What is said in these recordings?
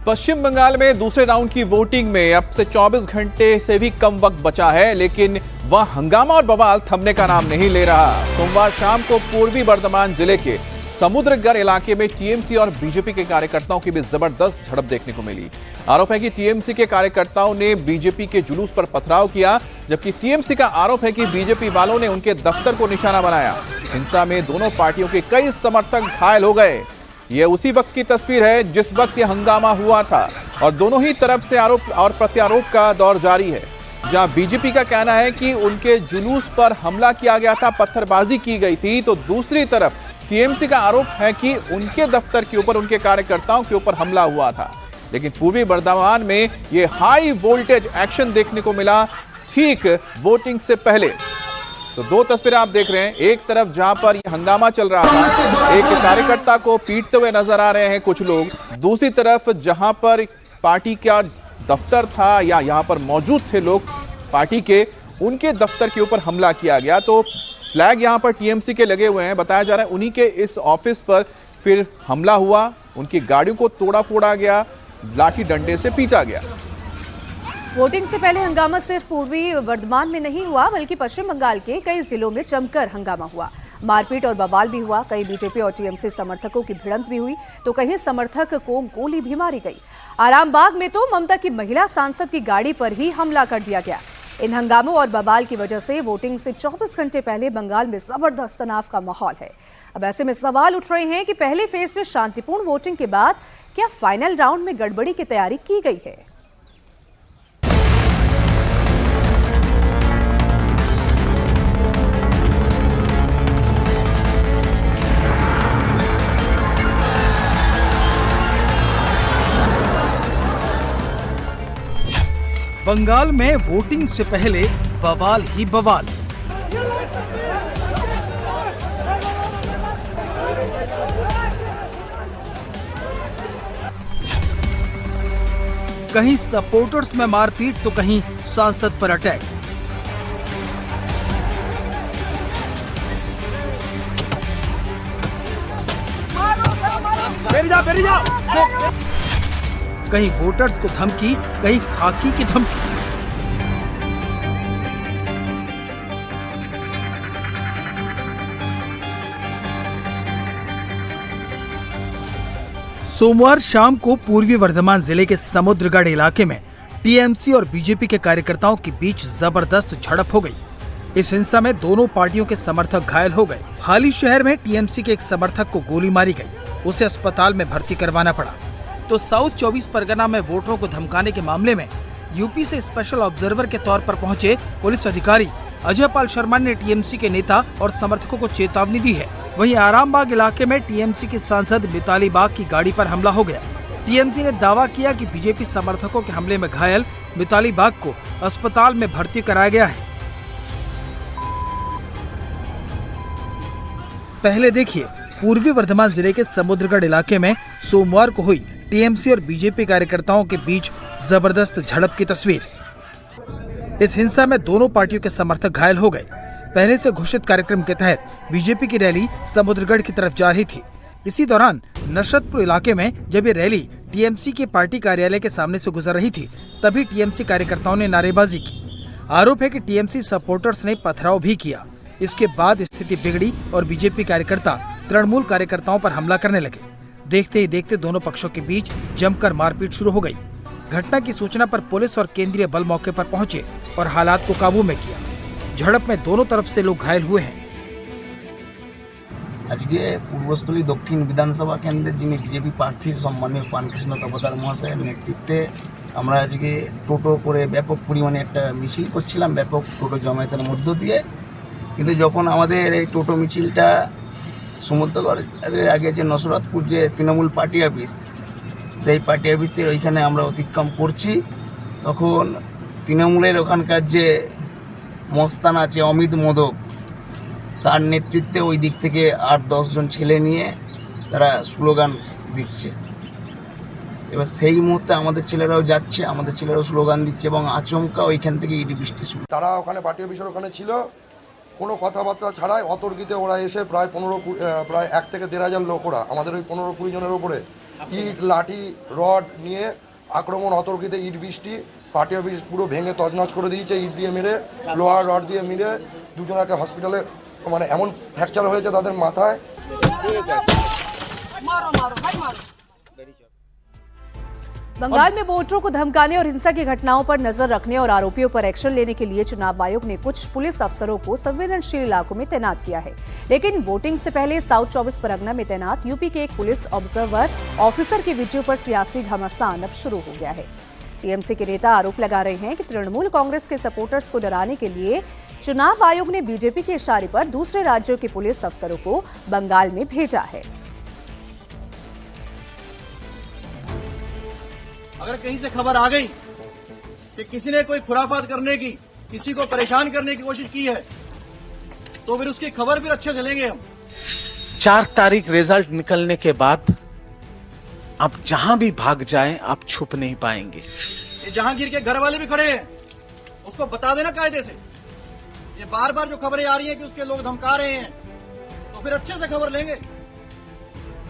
पश्चिम बंगाल में दूसरे राउंड की वोटिंग में अब से 24 घंटे से भी कम वक्त बचा है, लेकिन वह हंगामा और बवाल थमने का नाम नहीं ले रहा। सोमवार शाम को पूर्वी बर्धमान जिले के समुद्रगढ़ इलाके में टीएमसी और बीजेपी के कार्यकर्ताओं की भी जबरदस्त झड़प देखने को मिली। आरोप है कि टीएमसी के कार्यकर्ताओं ने बीजेपी के जुलूस पर पथराव किया, जबकि टीएमसी का आरोप है कि बीजेपी वालों ने उनके दफ्तर को निशाना बनाया। हिंसा में दोनों पार्टियों के कई समर्थक घायल हो गए। यह उसी वक्त की तस्वीर है जिस वक्त यह हंगामा हुआ था और दोनों ही तरफ से आरोप और प्रत्यारोप का दौर जारी है। जहां बीजेपी का कहना है कि उनके जुलूस पर हमला किया गया था, पत्थरबाजी की गई थी, तो दूसरी तरफ टीएमसी का आरोप है कि उनके दफ्तर के ऊपर, उनके कार्यकर्ताओं के ऊपर हमला हुआ था। लेकिन पूर्वी बर्धमान में यह हाई वोल्टेज एक्शन देखने को मिला ठीक वोटिंग से पहले। तो दो तस्वीरें आप देख रहे हैं, एक तरफ जहां पर यह हंगामा चल रहा था, एक कार्यकर्ता को पीटते हुए नजर आ रहे हैं कुछ लोग, दूसरी तरफ जहां पर पार्टी का दफ्तर था या यहां पर मौजूद थे लोग पार्टी के, उनके दफ्तर के ऊपर हमला किया गया। तो फ्लैग यहां पर टीएमसी के लगे हुए हैं, बताया जा रहा है उन्हीं के इस ऑफिस पर फिर हमला हुआ, उनकी गाड़ियों को तोड़ा फोड़ा गया, लाठी डंडे से पीटा गया। वोटिंग से पहले हंगामा सिर्फ पूर्वी बर्धमान में नहीं हुआ, बल्कि पश्चिम बंगाल के कई जिलों में जमकर हंगामा हुआ। मारपीट और बवाल भी हुआ, कई बीजेपी और टीएमसी समर्थकों की भिड़ंत भी हुई, तो कहीं समर्थक को गोली भी मारी गई। आरामबाग में तो ममता की महिला सांसद की गाड़ी पर ही हमला कर दिया गया। इन हंगामों और बवाल की वजह से वोटिंग से 24 घंटे पहले बंगाल में जबरदस्त तनाव का माहौल है। अब ऐसे में सवाल उठ रहे हैं कि पहले फेज में शांतिपूर्ण वोटिंग के बाद क्या फाइनल राउंड में गड़बड़ी की तैयारी की गई है? बंगाल में वोटिंग से पहले बवाल ही बवाल। कहीं सपोर्टर्स में मारपीट तो कहीं सांसद पर अटैक। कहीं वोटर्स को धमकी, कहीं खाकी की धमकी। सोमवार शाम को पूर्वी बर्धमान जिले के समुद्रगढ़ इलाके में टीएमसी और बीजेपी के कार्यकर्ताओं के बीच जबरदस्त झड़प हो गई। इस हिंसा में दोनों पार्टियों के समर्थक घायल हो गए। हाल ही शहर में टीएमसी के एक समर्थक को गोली मारी गई, उसे अस्पताल में भर्ती करवाना पड़ा। तो साउथ 24 परगना में वोटरों को धमकाने के मामले में यूपी से स्पेशल ऑब्जर्वर के तौर पर पहुंचे पुलिस अधिकारी अजय पाल शर्मा ने टीएमसी के नेता और समर्थकों को चेतावनी दी है। वहीं आरामबाग इलाके में टीएमसी की सांसद मिताली बाग की गाड़ी पर हमला हो गया। टीएमसी ने दावा किया कि बीजेपी समर्थकों के हमले में घायल मिताली बाग को अस्पताल में भर्ती कराया गया है। पहले देखिए पूर्वी बर्धमान जिले के समुद्रगढ़ इलाके में सोमवार को हुई टीएमसी और बीजेपी कार्यकर्ताओं के बीच जबरदस्त झड़प की तस्वीर। इस हिंसा में दोनों पार्टियों के समर्थक घायल हो गए। पहले से घोषित कार्यक्रम के तहत बीजेपी की रैली समुद्रगढ़ की तरफ जा रही थी। इसी दौरान नशरतपुर इलाके में जब ये रैली टीएमसी के पार्टी कार्यालय के सामने से गुजर रही थी, तभी टीएमसी कार्यकर्ताओं ने नारेबाजी की। आरोप है कि टीएमसी सपोर्टर्स ने पथराव भी किया। इसके बाद स्थिति बिगड़ी और बीजेपी कार्यकर्ता तृणमूल कार्यकर्ताओं पर हमला करने लगे। देखते ही देखते दोनों पक्षों के बीच जमकर मारपीट शुरू हो गई। घटना की सूचना पर पुलिस और केंद्रीय बल मौके पर पहुंचे और हालात को काबू में किया। झड़प में दोनों तरफ से लोग घायल हुए हैं। आज के पूर्वस्थली दक्षिण विधानसभा केंद्र जिन्हें बीजेपी प्रार्थी सम्मानीय पानकृष्ण तपदार महाशय नेतृत्वे আমরা আজকে টোটো করে ব্যাপক পরিমাণে একটা মিছিল করছিলাম, ব্যাপক টোটো জমায়েতের মধ্য দিয়ে। কিন্তু যখন আমাদের এই টোটো মিছিলটা সমুদ্রগড়ের আগে যে নসরতপুর যে তৃণমূল পার্টি অফিস, সেই পার্টি অফিসের ওইখানে আমরা অতিক্রম করছি, তখন তৃণমূলের ওখানকার যে মস্তান আছে অমিত মোদক, তার নেতৃত্বে ওই দিক থেকে 8-10 জন ছেলে নিয়ে তারা স্লোগান দিচ্ছে। এবার সেই মুহূর্তে আমাদের ছেলেরাও যাচ্ছে, আমাদের ছেলেরাও স্লোগান দিচ্ছে এবং আচমকা ওইখান থেকে ইডি বৃষ্টি শুরু। তারা ওখানে পার্টি অফিসের ওখানে ছিল, কোনো কথাবার্তা ছাড়াই অতর্কিতে ওরা এসে প্রায় 1 থেকে 1.5 হাজার লোক, ওরা আমাদের ওই 15-20 জনের ওপরে ইট লাঠি রড নিয়ে আক্রমণ অতর্কিতে ইট বৃষ্টি পার্টি অফিস পুরো ভেঙে তছনছ করে দিয়েছে, ইট দিয়ে মেরে লোহার রড দিয়ে মেরে দুজনকে হসপিটালে মানে এমন ফ্র্যাকচার হয়েছে তাদের মাথায়। बंगाल में वोटरों को धमकाने और हिंसा की घटनाओं पर नजर रखने और आरोपियों पर एक्शन लेने के लिए चुनाव आयोग ने कुछ पुलिस अफसरों को संवेदनशील इलाकों में तैनात किया है। लेकिन वोटिंग से पहले साउथ 24 परगना में तैनात यूपी के एक पुलिस ऑब्जर्वर ऑफिसर के वीडियो पर सियासी घमासान अब शुरू हो गया है। टीएमसी के नेता आरोप लगा रहे हैं कि तृणमूल कांग्रेस के सपोर्टर्स को डराने के लिए चुनाव आयोग ने बीजेपी के इशारे पर दूसरे राज्यों के पुलिस अफसरों को बंगाल में भेजा है। अगर कहीं से खबर आ गई कि किसी ने कोई खुराफात करने की, किसी को परेशान करने की कोशिश की है, तो फिर उसकी खबर फिर अच्छे से लेंगे हम। 4 तारीख रिजल्ट निकलने के बाद आप जहां भी भाग जाएं, आप छुप नहीं पाएंगे। ये जहांगीर के घर वाले भी खड़े हैं, उसको बता देना कायदे से। ये बार बार जो खबरें आ रही हैं कि उसके लोग धमका रहे हैं, तो फिर अच्छे से खबर लेंगे,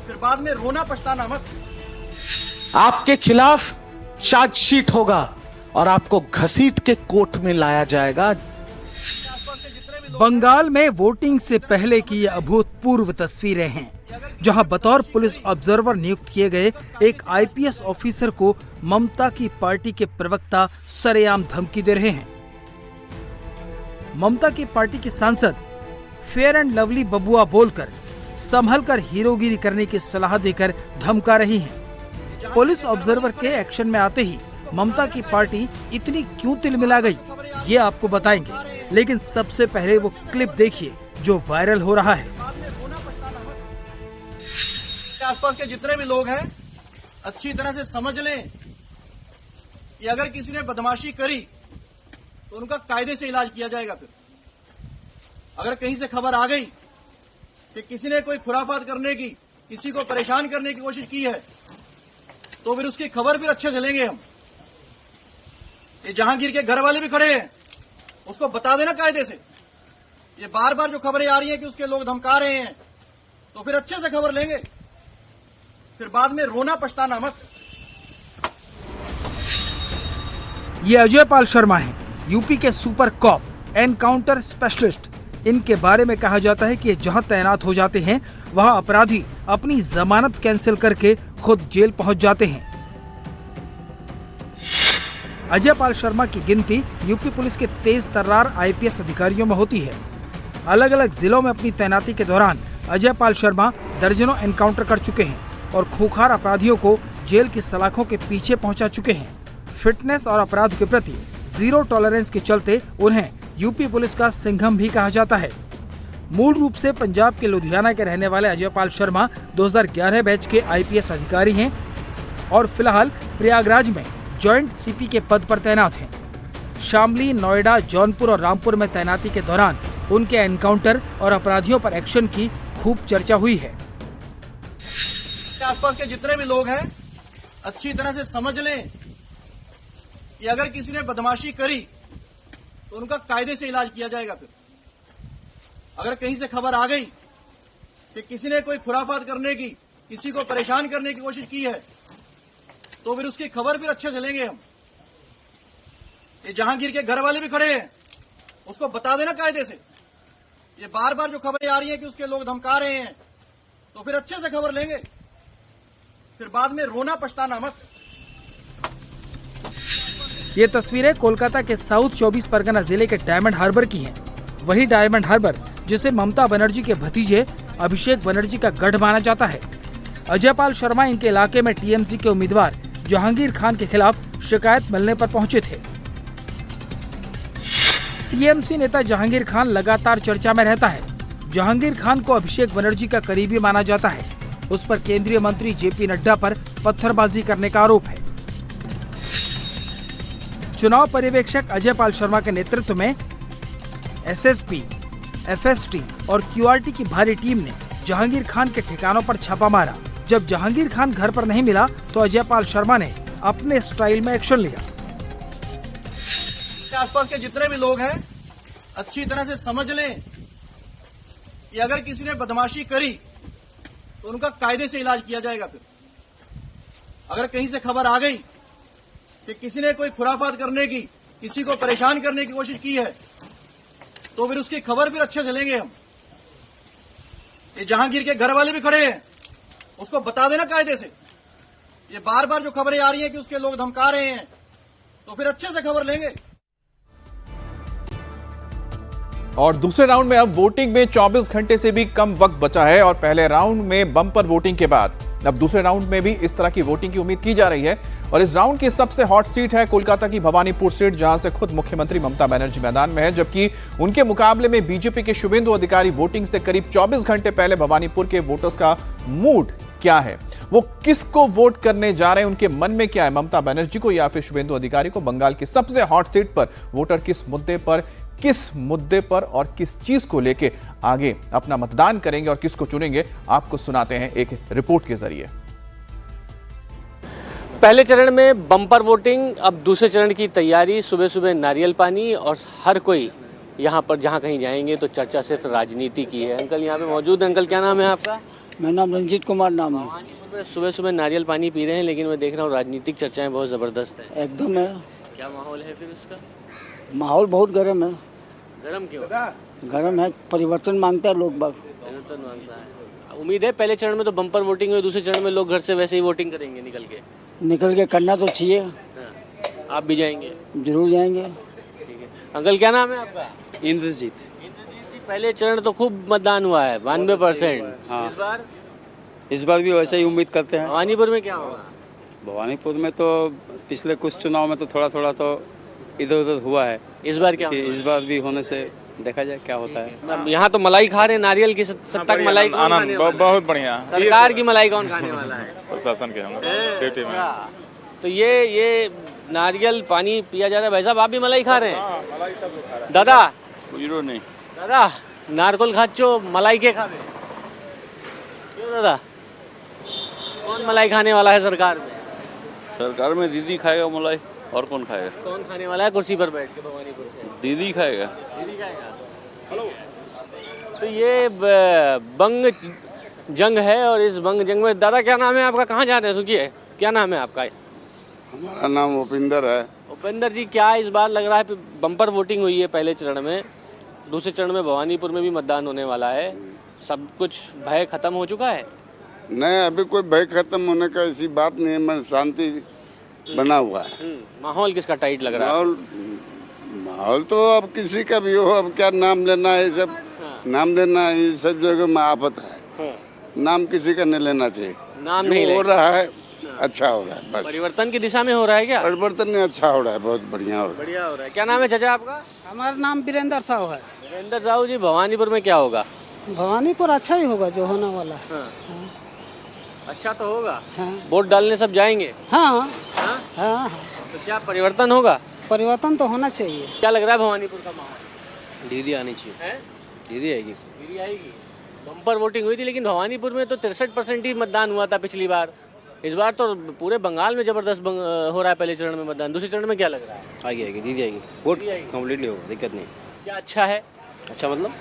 फिर बाद में रोना पछताना मत। आपके खिलाफ चार्जशीट होगा और आपको घसीट के कोर्ट में लाया जाएगा। बंगाल में वोटिंग से पहले की ये अभूतपूर्व तस्वीरें हैं, जहां बतौर पुलिस ऑब्जर्वर नियुक्त किए गए एक आईपीएस ऑफिसर को ममता की पार्टी के प्रवक्ता सरेआम धमकी दे रहे हैं। ममता की पार्टी की सांसद फेयर एंड लवली बबुआ बोलकर संभल कर हीरोगिरी करने की सलाह देकर धमका रही हैं। पुलिस ऑब्जर्वर के एक्शन में आते ही ममता की पार्टी इतनी क्यों तिलमिला गई, ये आपको बताएंगे, लेकिन सबसे पहले वो क्लिप देखिए जो वायरल हो रहा है। आसपास के जितने भी लोग हैं अच्छी तरह से समझ लें कि अगर किसी ने बदमाशी करी तो उनका कायदे से इलाज किया जाएगा। फिर अगर कहीं से खबर आ गई कि किसी ने कोई खुराफात करने की, किसी को परेशान करने की कोशिश की है, तो फिर उसकी खबर फिर अच्छे से लेंगे हम। ये जहांगीर के घर वाले भी खड़े हैं, उसको बता देना कायदे से। ये बार बार जो खबरें आ रही हैं कि उसके लोग धमका रहे हैं, तो फिर अच्छे से खबर लेंगे, फिर बाद में रोना पछताना मत। ये अजय पाल शर्मा हैं, यूपी के सुपर कॉप, एनकाउंटर स्पेशलिस्ट। इनके बारे में कहा जाता है कि ये जहां तैनात हो जाते हैं वहां अपराधी अपनी जमानत कैंसिल करके खुद जेल पहुंच जाते हैं। अजय पाल शर्मा की गिनती यूपी पुलिस के तेज तर्रार आईपीएस अधिकारियों में होती है। अलग अलग जिलों में अपनी तैनाती के दौरान अजय पाल शर्मा दर्जनों एनकाउंटर कर चुके हैं और खूंखार अपराधियों को जेल की सलाखों के पीछे पहुंचा चुके हैं। फिटनेस और अपराध के प्रति जीरो टॉलरेंस के चलते उन्हें यूपी पुलिस का सिंघम भी कहा जाता है। मूल रूप से पंजाब के लुधियाना के रहने वाले अजय पाल शर्मा 2011 बैच के आईपीएस अधिकारी हैं और फिलहाल प्रयागराज में जॉइंट सीपी के पद पर तैनात हैं। शामली, नोएडा, जौनपुर और रामपुर में तैनाती के दौरान उनके एनकाउंटर और अपराधियों पर एक्शन की खूब चर्चा हुई है। आसपास के जितने भी लोग हैं अच्छी तरह से समझ लें कि अगर किसी ने बदमाशी करी तो उनका कायदे से इलाज किया जाएगा। फिर अगर कहीं से खबर आ गई कि किसी ने कोई खुराफात करने की, किसी को परेशान करने की कोशिश की है, तो फिर उसकी खबर फिर अच्छे से लेंगे हम। ये जहांगीर के घर वाले भी खड़े हैं, उसको बता देना कायदे से। ये बार बार जो खबरें आ रही हैं कि उसके लोग धमका रहे हैं, तो फिर अच्छे से खबर लेंगे, फिर बाद में रोना पछताना मत। ये तस्वीरें कोलकाता के साउथ 24 परगना जिले के डायमंड हार्बर की हैं। वही डायमंड हार्बर जिसे ममता बनर्जी के भतीजे अभिषेक बनर्जी का गढ़ माना जाता है। अजय पाल शर्मा इनके इलाके में टीएमसी के उम्मीदवार जहांगीर खान के खिलाफ शिकायत मिलने पर पहुंचे थे। टीएमसी नेता जहांगीर खान लगातार चर्चा में रहता है। जहांगीर खान को अभिषेक बनर्जी का करीबी माना जाता है। उस पर केंद्रीय मंत्री जेपी नड्डा पर पत्थरबाजी करने का आरोप है। चुनाव पर्यवेक्षक अजय पाल शर्मा के नेतृत्व में एसएसपी, एफएसटी और क्यूआरटी की भारी टीम ने जहांगीर खान के ठिकानों पर छापा मारा। जब जहांगीर खान घर पर नहीं मिला तो अजय पाल शर्मा ने अपने स्टाइल में एक्शन लिया। आसपास के जितने भी लोग हैं अच्छी तरह से समझ लें कि अगर किसी ने बदमाशी करी तो उनका कायदे से इलाज किया जाएगा। फिर अगर कहीं से खबर आ गई कि किसी ने कोई खुराफात करने की, किसी को परेशान करने की कोशिश की है, तो फिर उसकी खबर फिर अच्छे से लेंगे हम। ये जहांगीर के घर वाले भी खड़े हैं, उसको बता देना कायदे से। ये बार बार जो खबरें आ रही हैं कि उसके लोग धमका रहे हैं, तो फिर अच्छे से खबर लेंगे। और दूसरे राउंड में अब वोटिंग में 24 घंटे से भी कम वक्त बचा है और पहले राउंड में बम्पर वोटिंग के बाद अब दूसरे राउंड में भी इस तरह की वोटिंग की उम्मीद की जा रही है। और इस राउंड की सबसे हॉट सीट है कोलकाता की भवानीपुर सीट, जहां से खुद मुख्यमंत्री ममता बनर्जी मैदान में है, जबकि उनके मुकाबले में बीजेपी के शुभेंदु अधिकारी। वोटिंग से करीब 24 घंटे पहले भवानीपुर के वोटर्स का मूड क्या है, वो किसको वोट करने जा रहे हैं, उनके मन में क्या है, ममता बनर्जी को या फिर शुभेंदु अधिकारी को। बंगाल की सबसे हॉट सीट पर वोटर किस मुद्दे पर और किस चीज को लेके आगे अपना मतदान करेंगे और किसको चुनेंगे, आपको सुनाते हैं एक रिपोर्ट के जरिए। पहले चरण में बम्पर वोटिंग, अब दूसरे चरण की तैयारी। सुबह सुबह नारियल पानी और हर कोई यहाँ पर जहाँ कहीं जाएंगे तो चर्चा सिर्फ राजनीति की है। अंकल यहाँ पे मौजूद है। अंकल क्या नाम है आपका? मेरा नाम रंजीत कुमार नाम है। सुबह सुबह नारियल पानी पी रहे हैं, लेकिन मैं देख रहा हूँ राजनीतिक चर्चाएं बहुत जबरदस्त है। एकदम है। क्या माहौल है फिर उसका? माहौल बहुत गर्म है। गर्म क्यों? गर्म है, परिवर्तन मांगते हैं लोग बाग। परिवर्तन मांगता है। उम्मीद है पहले चरण में तो बम्पर वोटिंग हुई, दूसरे चरण में लोग घर से वैसे ही वोटिंग करेंगे निकल के करना तो चाहिए। आप भी जाएंगे? जरूर जाएंगे। ठीक है। अंकल क्या नाम है आपका? इंद्रजीत। इंद्रजीत जी, पहले चरण तो खूब मतदान हुआ है, 92%। हाँ। इस बार भी वैसे ही उम्मीद करते हैं। भवानीपुर में क्या होगा? भवानीपुर में तो पिछले कुछ चुनाव में तो थोड़ा थोड़ा तो इधर उधर हुआ है। इस बार क्या होगा? इस बार भी होने से देखा जाए क्या होता है। यहाँ तो मलाई खा रहे हैं, नारियल की सत्ता की मलाई। आनंद बहुत बढ़िया। सरकार की मलाई कौन खाने वाला है? प्रशासन के हम ड्यूटी में। तो ये नारियल पानी पिया जा रहा है। भाई साहब आप भी मलाई खा रहे हैं? दादा नहीं दादा नारकोल खाचो मलाई के खावे क्यों दादा? कौन मलाई खाने वाला है सरकार में? सरकार में दीदी खाएगा मलाई, और कौन खाएगा? कौन खाने वाला है कुर्सी पर बैठ के भवानीपुर से? दीदी खाएगा। दीदी खाएगा। तो ये बंग जंग है और इस बंग जंग में दादा क्या नाम है आपका? कहाँ जा रहे हैं? रुकिए, क्या नाम है आपका? हमारा नाम उपिंदर है। उपेंद्र जी, क्या इस बार लग रहा है बम्पर वोटिंग हुई है पहले चरण में, दूसरे चरण में भवानीपुर में भी मतदान होने वाला है, सब कुछ भय खत्म हो चुका है? नहीं, अभी कोई भय खत्म होने का ऐसी बात नहीं है, मैं शांति बना हुआ है। माहौल किसका टाइट लग रहा है? माहौल तो अब किसी का भी हो, अब क्या नाम लेना है, सब नाम लेना ये सब जगह में आफत है। नाम किसी का नहीं लेना चाहिए। नाम नहीं हो रहा है, अच्छा हो रहा है, बस परिवर्तन की दिशा में हो रहा है क्या? परिवर्तन नहीं, अच्छा हो रहा है, बहुत बढ़िया हो रहा है। बढ़िया हो रहा है। क्या नाम है चाचा आपका? हमारा नाम वीरेंद्र साहू है। वीरेंद्र साहू जी, भवानीपुर में क्या होगा? भवानीपुर अच्छा ही होगा जो होने वाला है। अच्छा तो होगा। हाँ। वोट डालने सब जाएंगे? हाँ हाँ। तो क्या परिवर्तन होगा? परिवर्तन तो होना चाहिए। क्या लग रहा है भवानीपुर का माहौल? दीदी आनी चाहिए। दीदी आएगी। दीदी आएगी। बम्पर वोटिंग हुई थी, लेकिन भवानीपुर में तो 63% ही मतदान हुआ था पिछली बार। इस बार तो पूरे बंगाल में जबरदस्त हो रहा है पहले चरण में मतदान। दूसरे चरण में क्या लग रहा है? आएगी दीदी आएगी। वोट कम्प्लीटली होगा, दिक्कत नहीं। क्या अच्छा है? अच्छा मतलब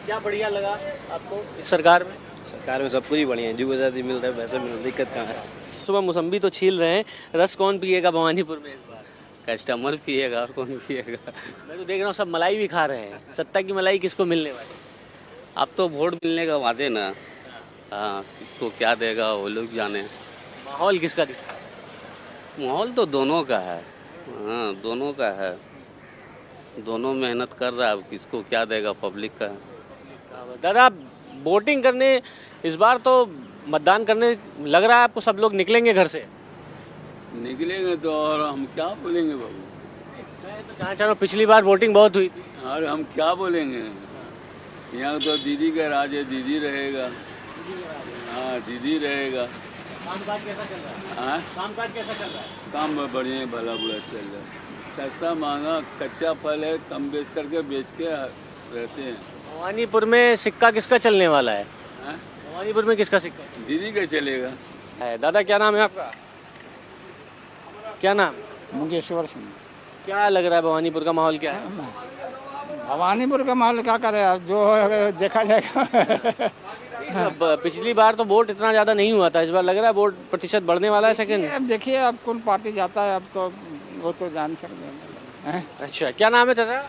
क्या बढ़िया लगा आपको इस सरकार में? सरकार में सब कुछ ही बढ़िया है, जो आज़ादी मिल रहा है वैसे मिल, दिक्कत कहाँ है। सुबह मौसम्बी तो छील रहे हैं, रस कौन पिएगा भवानीपुर में इस बार? कस्टमर पिएगा, और कौन पिएगा? मैं तो देख रहा हूँ सब मलाई भी खा रहे हैं। सत्ता की मलाई किसको मिलने वाली? अब तो वोट मिलने का वादे ना। हाँ, किसको क्या देगा वो लोग जाने। माहौल किसका दिखता है? माहौल तो दोनों का है। हाँ, दोनों का है, दोनों मेहनत कर रहा है। अब किसको क्या देगा, पब्लिक का। दादा वोटिंग करने इस बार तो मतदान करने लग रहा है आपको सब लोग निकलेंगे घर से? निकलेंगे तो और हम क्या बोलेंगे बाबू? मैं तो जहाँ चाह पिछली बार वोटिंग बहुत हुई थी। और हम क्या बोलेंगे? यहाँ तो दीदी का राज है, दीदी रहेगा। हाँ, दीदी रहेगा। कामकाज कैसा चल रहा है? हाँ, कामकाज कैसा चल रहा है? काम बढ़िया भला बुरा चल रहा है। सस्ता महंगा कच्चा फल है, कम बेच करके बेच के रहते हैं। भवानीपुर में सिक्का किसका चलने वाला है? हाँ? भवानीपुर में किसका सिक्का दीदी का चलेगा। है? दादा क्या नाम है आपका? क्या नाम? मुंगेश्वर सिंह। क्या लग रहा है भवानीपुर का माहौल क्या है? भवानीपुर का माहौल क्या करे, जो देखा जाएगा। पिछली बार तो वोट इतना ज्यादा नहीं हुआ था, इस बार लग रहा है वोट प्रतिशत बढ़ने वाला है सेकंड। अब देखिए अब कौन पार्टी जाता है, अब तो वो तो जान सकते हैं। अच्छा, क्या नाम है चाचा?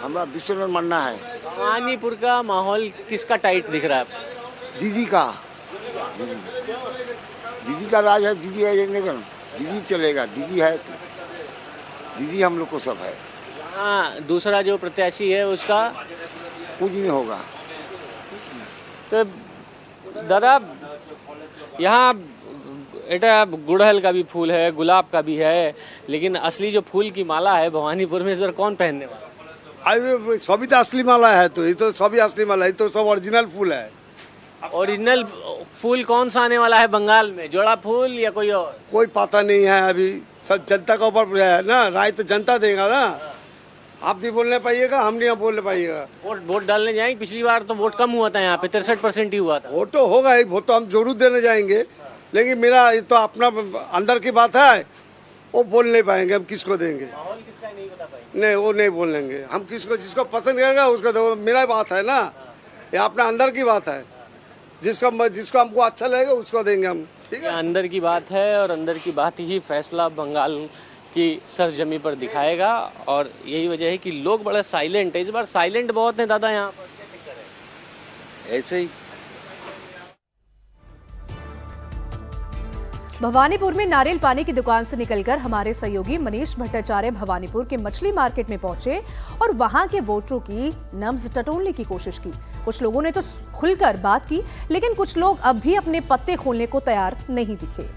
हमारा विश्वनाथ मन्ना है। भवानीपुर का माहौल किसका टाइट दिख रहा है? दीदी का, दीदी का राज है। दीदी है, लेकिन दीदी चलेगा, दीदी है तो दीदी हम लोग को सब है। हाँ, दूसरा जो प्रत्याशी है उसका कुछ नहीं होगा। तो दादा यहाँ एटा गुड़हल का भी फूल है, गुलाब का भी है, लेकिन असली जो फूल की माला है भवानीपुर में इस बार कौन पहनने वाला? अरे सभी तो असली माला है, तो ये तो सभी असली माला है, तो सब ओरिजिनल फूल है। ओरिजिनल फूल कौन सा आने वाला है बंगाल में? जोड़ा फूल या कोई और? कोई पता नहीं है अभी, सब जनता के ऊपर है ना, राय तो जनता देगा ना। आप भी बोलने पाइएगा, हम नहीं बोलने पाइएगा। वोट डालने जाएंगे? पिछली बार तो वोट कम हुआ था यहाँ पे, 63% ही हुआ था। वोट तो होगा ही, वोट तो हम जरूर देने जाएंगे, लेकिन मेरा ये तो अपना अंदर की बात है, वो बोल नहीं पाएंगे हम किसको देंगे। माहौल किसका नहीं बता पाएंगे? नहीं, वो नहीं बोलेंगे हम किसको, जिसको पसंद करेगा उसको दो। मेरा बात है ना, ये अपना अंदर की बात है, जिसको हमको अच्छा लगेगा उसको देंगे हम। ठीक है, अंदर की बात है और अंदर की बात ही फैसला बंगाल की सरजमी पर दिखाएगा। और यही वजह है कि लोग बड़ा साइलेंट है, इस बार साइलेंट बहुत है दादा यहाँ पर। ऐसे ही भवानीपुर में नारियल पानी की दुकान से निकलकर हमारे सहयोगी मनीष भट्टाचार्य भवानीपुर के मछली मार्केट में पहुंचे और वहां के वोटरों की नब्ज टटोलने की कोशिश की। कुछ लोगों ने तो खुलकर बात की, लेकिन कुछ लोग अब भी अपने पत्ते खोलने को तैयार नहीं दिखे।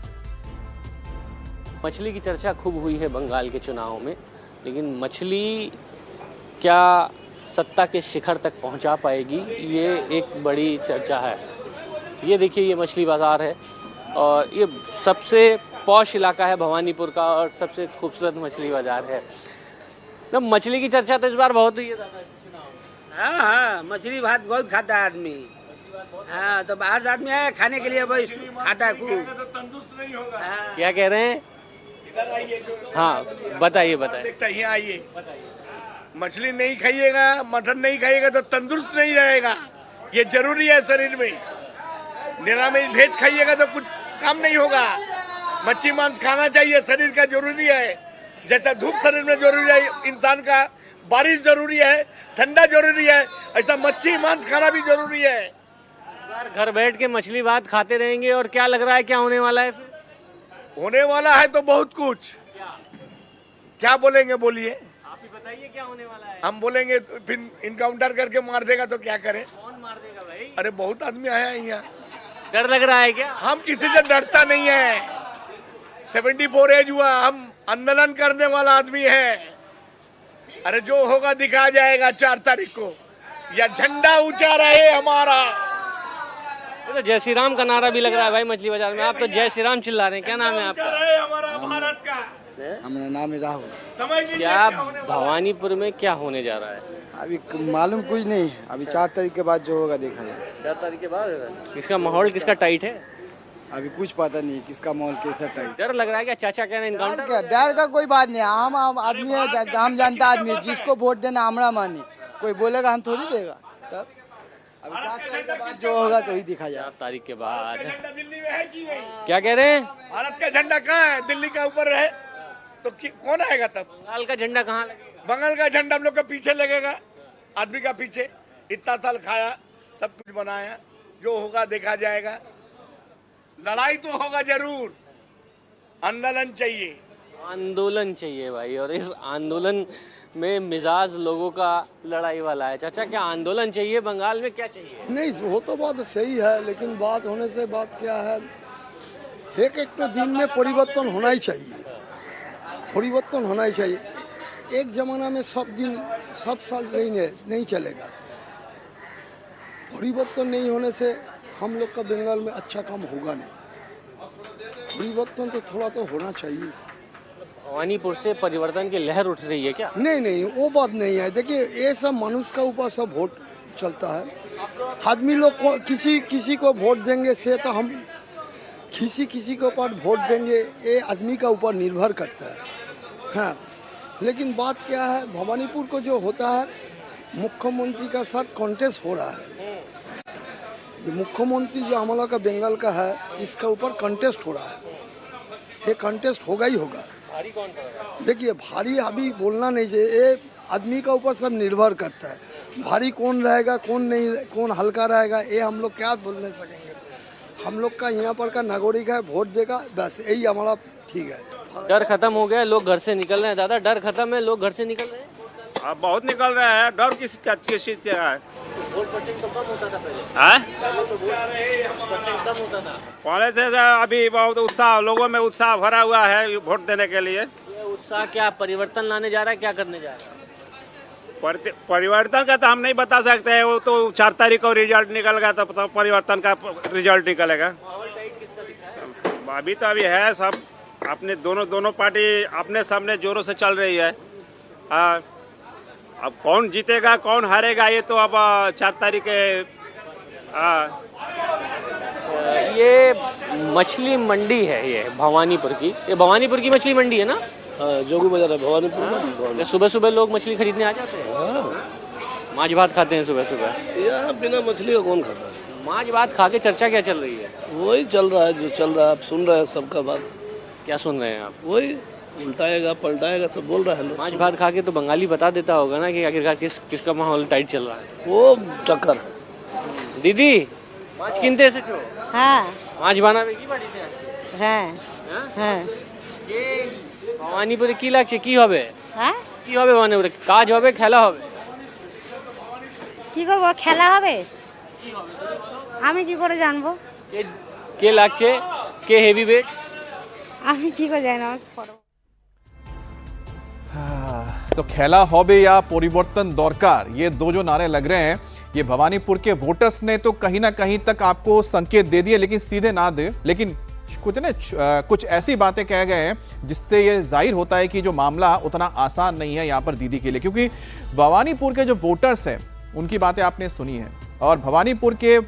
मछली की चर्चा खूब हुई है बंगाल के चुनाव में, लेकिन मछली क्या सत्ता के शिखर तक पहुंचा पाएगी, ये एक बड़ी चर्चा है। ये देखिए, ये मछली बाजार है और ये सबसे पॉश इलाका है भवानीपुर का और सबसे खूबसूरत मछली बाजार है। ना मछली की चर्चा तो इस बार बहुत हुई है दादा चुनाव। हाँ, मछली भात बहुत खाता है आदमी। हाँ, तो बाहर आदमी है खाने के लिए, बस खाता है खूब। क्या कह रहे हैं? हाँ, बताइए। यहाँ आइए, मछली नहीं खाइएगा, मटन नहीं खाइएगा तो तंदुरुस्त नहीं रहेगा, ये जरूरी है शरीर में। निरामिष भेज खाइएगा तो कुछ काम नहीं होगा। मच्छी मांस खाना चाहिए, शरीर का जरूरी है। जैसा धूप शरीर में जरूरी है इंसान का, बारिश जरूरी है, ठंडा जरूरी है, ऐसा मच्छी मांस खाना भी जरूरी है। घर बैठ के मछली भात खाते रहेंगे और क्या लग रहा है क्या होने वाला है? होने वाला है तो बहुत कुछ। क्या बोलेंगे, बोलिए आप ही बताइए क्या होने वाला है। हम बोलेंगे तो फिर इनकाउंटर करके मार देगा तो क्या करें? कौन मार देगा भाई? अरे बहुत आदमी आया है यहाँ। डर लग रहा है क्या? हम किसी से डरता नहीं है। 74 एज हुआ, हम आंदोलन करने वाला आदमी है। अरे जो होगा दिखा जाएगा 4 तारीख को, या झंडा ऊंचा रहे हमारा। तो जय श्री राम का नारा भी लग रहा है भाई मछली बाजार में। आप तो जय श्री राम चिल्ला रहे हैं। क्या नाम है आपका? हमारा भारत का। हमारा नाम है राहुल। समझ लीजिए क्या भवानीपुर में क्या होने जा रहा है? अभी मालूम कुछ नहीं, अभी 4 तारीख के बाद जो होगा देखा जाए। 4 तारीख के बाद होगा। इसका माहौल किसका टाइट है? अभी कुछ पता नहीं किसका माहौल कैसा टाइट। डर लग रहा है क्या? चाचा कह रहे हैं इनकाउंटर। डर का कोई बात नहीं, आम आदमी है, आम जनता आदमी है, जिसको वोट देना हमारा मानी, कोई बोलेगा हम थोड़ी देगा। तब अभी 4 तारीख के बाद जो होगा तो ही दिखा जाए। 4 तारीख के बाद दिल्ली में है कि नहीं? क्या कह रहे हैं? भारत का झंडा कहाँ है? दिल्ली का ऊपर रहे तो कौन आएगा तब? बंगाल का झंडा कहाँ लगेगा? बंगाल का झंडा हम लोग के पीछे लगेगा, आदमी का पीछे। इतना साल खाया, सब कुछ बनाया, जो होगा देखा जाएगा। लड़ाई तो होगा जरूर, आंदोलन चाहिए। आंदोलन चाहिए भाई, और इस आंदोलन में मिजाज लोगों का लड़ाई वाला है। चाचा क्या आंदोलन चाहिए बंगाल में? क्या चाहिए? नहीं, वो तो बात सही है, लेकिन बात होने से बात क्या है, एक तो दिन में परिवर्तन होना ही चाहिए। परिवर्तन होना ही चाहिए। एक जमाना में सब दिन सब साल नहीं चलेगा। परिवर्तन नहीं होने से हम लोग का बंगाल में अच्छा काम होगा नहीं। परिवर्तन तो थोड़ा तो होना चाहिए। भवानीपुर से परिवर्तन की लहर उठ रही है क्या? नहीं, वो बात नहीं है। देखिए, ये सब मनुष्य का ऊपर सब वोट चलता है। आदमी लोग को किसी को वोट देंगे से तो हम किसी के ऊपर वोट देंगे, ये आदमी का ऊपर निर्भर करता है। हाँ, लेकिन बात क्या है, भवानीपुर को जो होता है मुख्यमंत्री का साथ कॉन्टेस्ट हो रहा है। ये मुख्यमंत्री जो आमला का बंगाल का है, इसका ऊपर कंटेस्ट हो रहा है। ये कंटेस्ट होगा ही होगा। भारी कौन पड़ेगा? देखिए भारी अभी बोलना नहीं चाहिए, ये आदमी का ऊपर सब निर्भर करता है। भारी कौन रहेगा, कौन नहीं, कौन हल्का रहेगा, ये हम लोग क्या बोल नहीं सकेंगे। हम लोग का यहाँ पर का नागरिक है, वोट देगा, बस यही हमारा ठीक है। डर खत्म हो गया, लोग घर से निकल रहे हैं। दादा डर खत्म है, लोग घर से निकल रहे हैं? अब बहुत निकल रहा है। डर किस चीज का है? वोट परसेंट तो कम होता था पहले। पहले तो वोट परसेंट कम होता था। पहले से अभी बहुत उत्साह, लोगों में उत्साह भरा हुआ है वोट देने के लिए। ये उत्साह क्या परिवर्तन लाने जा रहा है, क्या करने जा रहा है? परिवर्तन का तो हम नहीं बता सकते हैं, वो तो 4 तारीख को रिजल्ट निकल गया तो परिवर्तन का रिजल्ट निकलेगा। माहौल टाइट किसका दिख रहा है? अभी है सब अपने दोनों पार्टी अपने सामने जोरों से चल रही है। हाँ, अब कौन जीतेगा कौन हारेगा ये तो अब 4 तारीख के। ये मछली मंडी है, ये भवानीपुर की। ये भवानीपुर की मछली मंडी है ना? जोगी बाजार है भवानीपुर। सुबह सुबह लोग मछली खरीदने आ जाते हैं। माछ भात खाते हैं सुबह सुबह। यहाँ बिना मछली का कौन खाता है? माछ भात खा के चर्चा क्या चल रही है? वही चल रहा है जो चल रहा है, आप सुन रहे हैं सबका बात। क्या सुन रहे हैं आप? वही उल्टाएगा पलटाएगा सब बोल रहा है लोग। माछ भात खा के तो बंगाली बता देता होगा ना कि आखिरकार किसका माहौल टाइट चल रहा है। वो टक्कर है। दीदी माछ किनते से छो? हाँ माछ बनावे की बाड़ी से? हाँ हाँ। ये भवानीपुर की लागছে কি হবে? হ্যাঁ কি হবে ভবানীপুরে? কাজ হবে, খেলা হবে? কি করব, খেলা হবে? আমি কি করে জানবো? কে লাগছে, কে হেভি ওয়েট? আমি কি করে জানি না। तो खेला होबे या परिवर्तन दरकार, ये दो जो नारे लग रहे हैं, ये भवानीपुर के वोटर्स ने तो कहीं ना कहीं तक आपको संकेत दे दिए, लेकिन सीधे ना दे, लेकिन कुछ ऐसी बातें कह गए हैं जिससे ये जाहिर होता है कि जो मामला उतना आसान नहीं है यहाँ पर दीदी के लिए। क्योंकि भवानीपुर के जो वोटर्स हैं उनकी बातें आपने सुनी है, और भवानीपुर के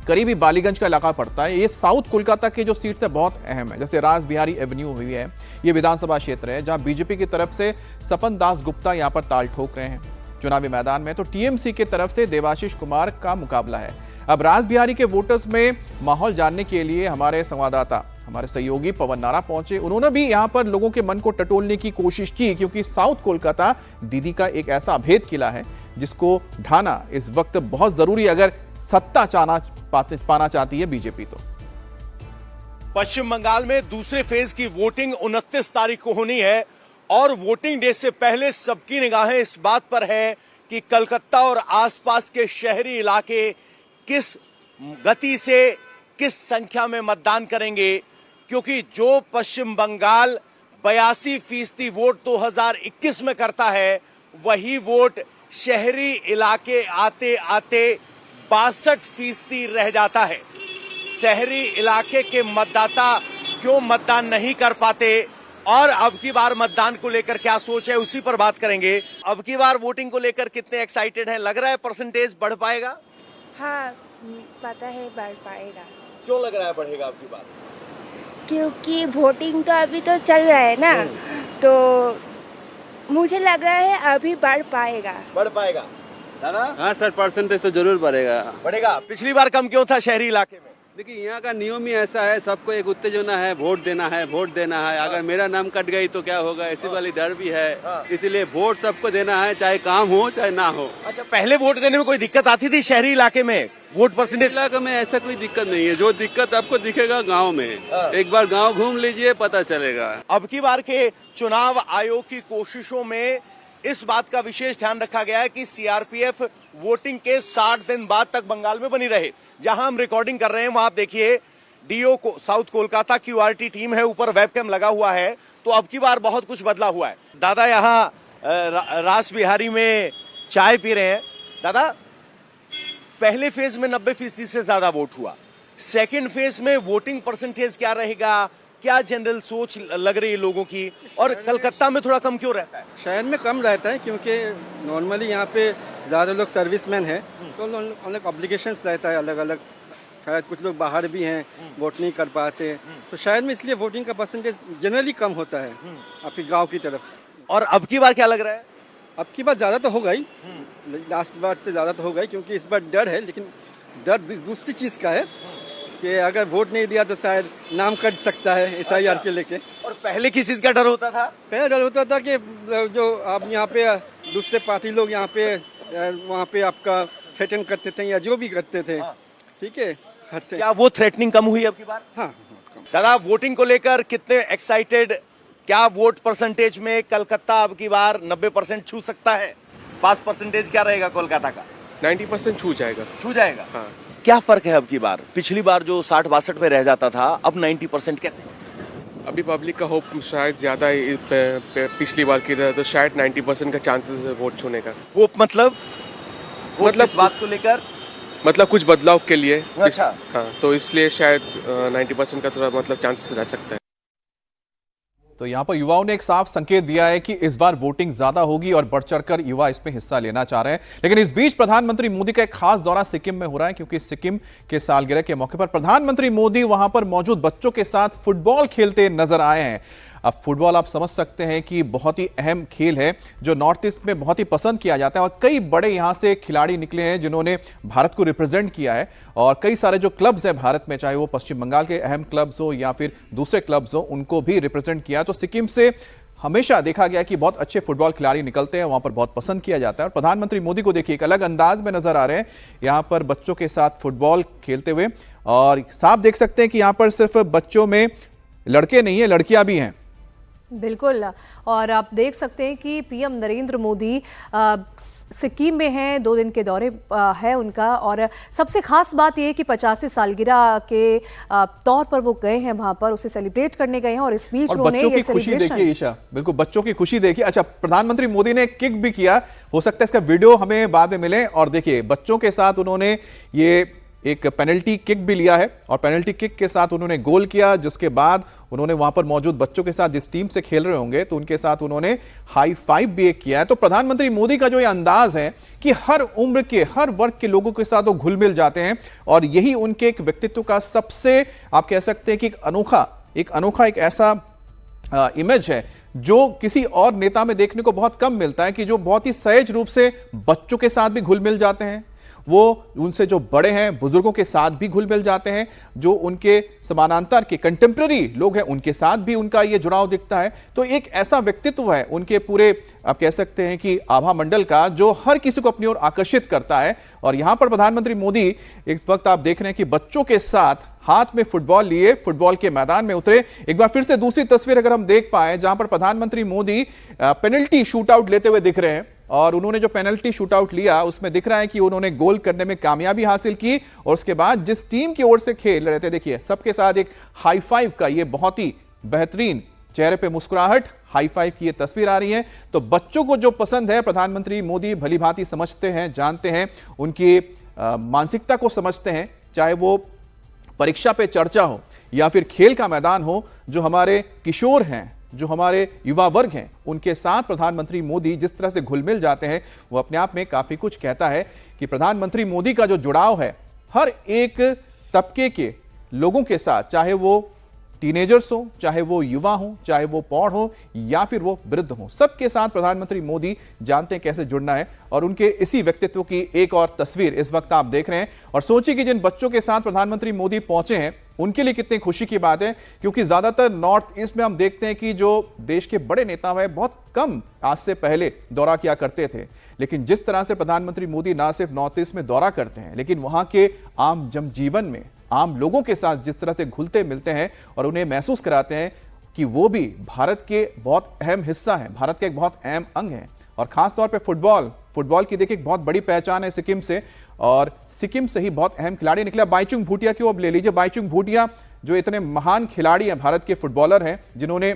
करीबी बालीगंज का इलाका पड़ता है। ये साउथ कोलकाता की जो सीट से बहुत अहम है, जैसे राज बिहारी एवेन्यू हुई है, ये विधानसभा क्षेत्र है जहां बीजेपी की तरफ से सपन दास गुप्ता यहां पर ताल ठोक रहे हैं चुनावी मैदान में, तो टीएमसी की तरफ से देवाशीष कुमार का मुकाबला है। अब राज बिहारी के वोटर्स में माहौल जानने के लिए हमारे संवाददाता, हमारे सहयोगी पवन नारा पहुंचे। उन्होंने भी यहां पर लोगों के मन को टटोलने की कोशिश की, क्योंकि साउथ कोलकाता दीदी का एक ऐसा अभेद किला है जिसको ढाना इस वक्त बहुत जरूरी, अगर सत्ता पाना चाहती है बीजेपी। तो पश्चिम बंगाल में दूसरे फेज की वोटिंग 29 तारीख को होनी है, और वोटिंग डे से पहले सबकी निगाहें इस बात पर है कि कलकत्ता और आसपास के शहरी इलाके किस गति से, किस संख्या में मतदान करेंगे, क्योंकि जो पश्चिम बंगाल 82% वोट 2021 में करता है, वही वोट शहरी इलाके आते आते 62% रह जाता है। शहरी इलाके के मतदाता क्यों मतदान नहीं कर पाते, और अब की बार मतदान को लेकर क्या सोच है, उसी पर बात करेंगे। अब की बार वोटिंग को लेकर कितने एक्साइटेड हैं? लग रहा है परसेंटेज बढ़ पाएगा? हाँ पता है बढ़ पाएगा। क्यों लग रहा है बढ़ेगा अब की बार? क्योंकि वोटिंग तो अभी तो चल रहा है ना, तो मुझे लग रहा है अभी बढ़ पाएगा। बढ़ पाएगा दादा? हाँ सर, परसेंटेज तो जरूर बढ़ेगा। बढ़ेगा। पिछली बार कम क्यों था शहरी इलाके में? देखिए यहाँ का नियम ही ऐसा है, सबको एक उत्तेजना है, वोट देना है, वोट देना है। अगर मेरा नाम कट गई तो क्या होगा, ऐसी वाली डर भी है। इसीलिए वोट सबको देना है, चाहे काम हो चाहे ना हो। अच्छा, पहले वोट देने में कोई दिक्कत आती थी शहरी इलाके में? वोट परसेंटेज इलाके में ऐसा कोई दिक्कत नहीं है। जो दिक्कत आपको दिखेगा गाँव में, एक बार गाँव घूम लीजिए पता चलेगा। अब की बार के चुनाव आयोग की कोशिशों में इस बात का विशेष ध्यान रखा गया है कि सीआरपीएफ वोटिंग के 60 दिन बाद तक बंगाल में बनी रहे। जहां हम रिकॉर्डिंग कर रहे हैं वहां आप देखिए, डीओ को साउथ कोलकाता क्यूआरटी टीम है, ऊपर वेबकैम लगा हुआ है। तो अब की बार बहुत कुछ बदला हुआ है। दादा यहाँ रास बिहारी में चाय पी रहे हैं। दादा, पहले फेज में 90% से ज्यादा वोट हुआ, सेकेंड फेज में वोटिंग परसेंटेज क्या रहेगा, क्या जनरल सोच लग रही है लोगों की, और कलकत्ता में थोड़ा कम क्यों रहता है? शहर में कम रहता है क्योंकि नॉर्मली यहाँ पे ज़्यादा लोग सर्विसमैन हैं, तो अलग ऑब्लिगेशंस रहता है अलग अलग। शायद कुछ लोग बाहर भी हैं, वोट नहीं कर पाते, तो शहर में इसलिए वोटिंग का परसेंटेज जनरली कम होता है आपके गांव की तरफ से। और अब की बार क्या लग रहा है? अब की बार ज़्यादा तो होगा ही, लास्ट बार से ज़्यादा तो होगा ही, क्योंकि इस बार डर है, लेकिन डर दूसरी चीज का है कि अगर वोट नहीं दिया तो शायद नाम कट सकता है SIR के लेके। और पहले किस चीज का डर होता था? पहले डर होता था कि जो आप यहाँ पे दूसरे पार्टी लोग यहाँ पे वहाँ पे आपका थ्रेटन करते थे या जो भी करते थे, ठीक है, हर से। क्या वो थ्रेटनिंग कम हुई अब की बार? हाँ। दादा, वोटिंग को लेकर कितने एक्साइटेड? क्या वोट परसेंटेज में कलकत्ता अब की बार 90% छू सकता है? पास परसेंटेज क्या रहेगा कोलकाता का? 90% छू जाएगा। छू जाएगा? हाँ। क्या फर्क है अब की बार? पिछली बार जो 60-62 पे रह जाता था, अब 90% कैसे? अभी पब्लिक का होप शायद ज्यादा है पिछली बार की तरह, तो शायद 90% का चांसेस है वोट छूने का। होप मतलब इस बात को लेकर, मतलब कुछ बदलाव के लिए। अच्छा। हाँ, तो इसलिए शायद 90% का थोड़ा मतलब चांसेस रह सकता है। तो यहाँ पर युवाओं ने एक साफ संकेत दिया है कि इस बार वोटिंग ज्यादा होगी और बढ़ चढ़कर युवा इसमें हिस्सा लेना चाह रहे हैं। लेकिन इस बीच प्रधानमंत्री मोदी का एक खास दौरा सिक्किम में हो रहा है, क्योंकि सिक्किम के सालगिरह के मौके पर प्रधानमंत्री मोदी वहां पर मौजूद बच्चों के साथ फुटबॉल खेलते नजर आए हैं। अब फुटबॉल आप समझ सकते हैं कि बहुत ही अहम खेल है जो नॉर्थ ईस्ट में बहुत ही पसंद किया जाता है, और कई बड़े यहां से खिलाड़ी निकले हैं जिन्होंने भारत को रिप्रेजेंट किया है। और कई सारे जो क्लब्स हैं भारत में, चाहे वो पश्चिम बंगाल के अहम क्लब्स हो या फिर दूसरे क्लब्स हो, उनको भी रिप्रेजेंट किया। तो सिक्किम से हमेशा देखा गया कि बहुत अच्छे फुटबॉल खिलाड़ी निकलते हैं, वहां पर बहुत पसंद किया जाता है। और प्रधानमंत्री मोदी को देखिए एक अलग अंदाज में नजर आ रहे हैं यहां पर बच्चों के साथ फुटबॉल खेलते हुए, और साफ देख सकते हैं कि यहां पर सिर्फ बच्चों में लड़के नहीं है, लड़कियां भी हैं। बिल्कुल, और आप देख सकते हैं कि पीएम नरेंद्र मोदी सिक्किम में हैं, 2 दिन के दौरे है उनका। और सबसे खास बात यह है कि 50वीं सालगिरह के तौर पर वो गए हैं वहां पर, उसे सेलिब्रेट करने गए हैं। और इस बीच उन्होंने बच्चों की खुशी देखिए ईशा, बिल्कुल बच्चों की खुशी देखिए। अच्छा, प्रधानमंत्री मोदी ने किक भी किया, हो सकता है इसका वीडियो हमें बाद में मिले। और देखिए बच्चों के साथ उन्होंने ये एक पेनल्टी किक भी लिया है, और पेनल्टी किक के साथ उन्होंने गोल किया, जिसके बाद उन्होंने वहां पर मौजूद बच्चों के साथ जिस टीम से खेल रहे होंगे तो उनके साथ उन्होंने हाई फाइव भी किया है। तो प्रधानमंत्री मोदी का जो ये अंदाज है कि हर उम्र के, हर वर्ग के लोगों के साथ वो घुल मिल जाते हैं, और यही उनके एक व्यक्तित्व का सबसे, आप कह सकते हैं कि एक अनोखा एक ऐसा इमेज है जो किसी और नेता में देखने को बहुत कम मिलता है, कि जो बहुत ही सहज रूप से बच्चों के साथ भी घुल मिल जाते हैं, वो उनसे जो बड़े हैं, बुजुर्गों के साथ भी घुल मिल जाते हैं, जो उनके समानांतर के कंटेम्प्रेरी लोग हैं उनके साथ भी उनका ये जुड़ाव दिखता है। तो एक ऐसा व्यक्तित्व है उनके पूरे, आप कह सकते हैं कि आभा मंडल का, जो हर किसी को अपनी ओर आकर्षित करता है। और यहां पर प्रधानमंत्री मोदी इस वक्त आप देख रहे हैं कि बच्चों के साथ हाथ में फुटबॉल लिए फुटबॉल के मैदान में उतरे। एक बार फिर से दूसरी तस्वीर अगर हम देख पाए, जहां पर प्रधानमंत्री मोदी पेनल्टी शूटआउट लेते हुए दिख रहे हैं, और उन्होंने जो पेनल्टी शूटआउट लिया उसमें दिख रहा है कि उन्होंने गोल करने में कामयाबी हासिल की। और उसके बाद जिस टीम की ओर से खेल रहे थे, देखिए सबके साथ एक हाई फाइव का ये बहुत ही बेहतरीन, चेहरे पे मुस्कुराहट, हाई फाइव की ये तस्वीर आ रही है। तो बच्चों को जो पसंद है, प्रधानमंत्री मोदी भली भांति समझते हैं, जानते हैं, उनकी मानसिकता को समझते हैं। चाहे वो परीक्षा पे चर्चा हो या फिर खेल का मैदान हो, जो हमारे किशोर हैं, जो हमारे युवा वर्ग हैं, उनके साथ प्रधानमंत्री मोदी जिस तरह से घुल मिल जाते हैं, वो अपने आप में काफी कुछ कहता है। कि प्रधानमंत्री मोदी का जो जुड़ाव है हर एक तबके के लोगों के साथ, चाहे वो टीनेजर्स हो, चाहे वो युवा हो, चाहे वो पौड़ हो या फिर वो वृद्ध हो, सबके साथ प्रधानमंत्री मोदी जानते हैं कैसे जुड़ना है। और उनके इसी व्यक्तित्व की एक और तस्वीर इस वक्त आप देख रहे हैं। और सोचिए कि जिन बच्चों के साथ प्रधानमंत्री मोदी पहुंचे हैं उनके लिए कितनी खुशी की बात है, क्योंकि ज्यादातर नॉर्थ ईस्ट में हम देखते हैं कि जो देश के बड़े नेता हैं बहुत कम आज से पहले दौरा किया करते थे। लेकिन जिस तरह से प्रधानमंत्री मोदी ना सिर्फ नॉर्थ ईस्ट में दौरा करते हैं, लेकिन वहां के आम जनजीवन में, आम लोगों के साथ जिस तरह से घुलते मिलते हैं और उन्हें महसूस कराते हैं कि वो भी भारत के बहुत अहम हिस्सा है, भारत का एक बहुत अहम अंग है। और खास तौर पे फुटबॉल की देखिए एक बहुत बड़ी पहचान है सिक्किम से, और सिक्किम से ही बहुत अहम खिलाड़ी निकला। बाईचुंग भूटिया की अब ले लीजिए, बाईचुंग भूटिया जो इतने महान खिलाड़ी हैं, भारत के फुटबॉलर हैं, जिन्होंने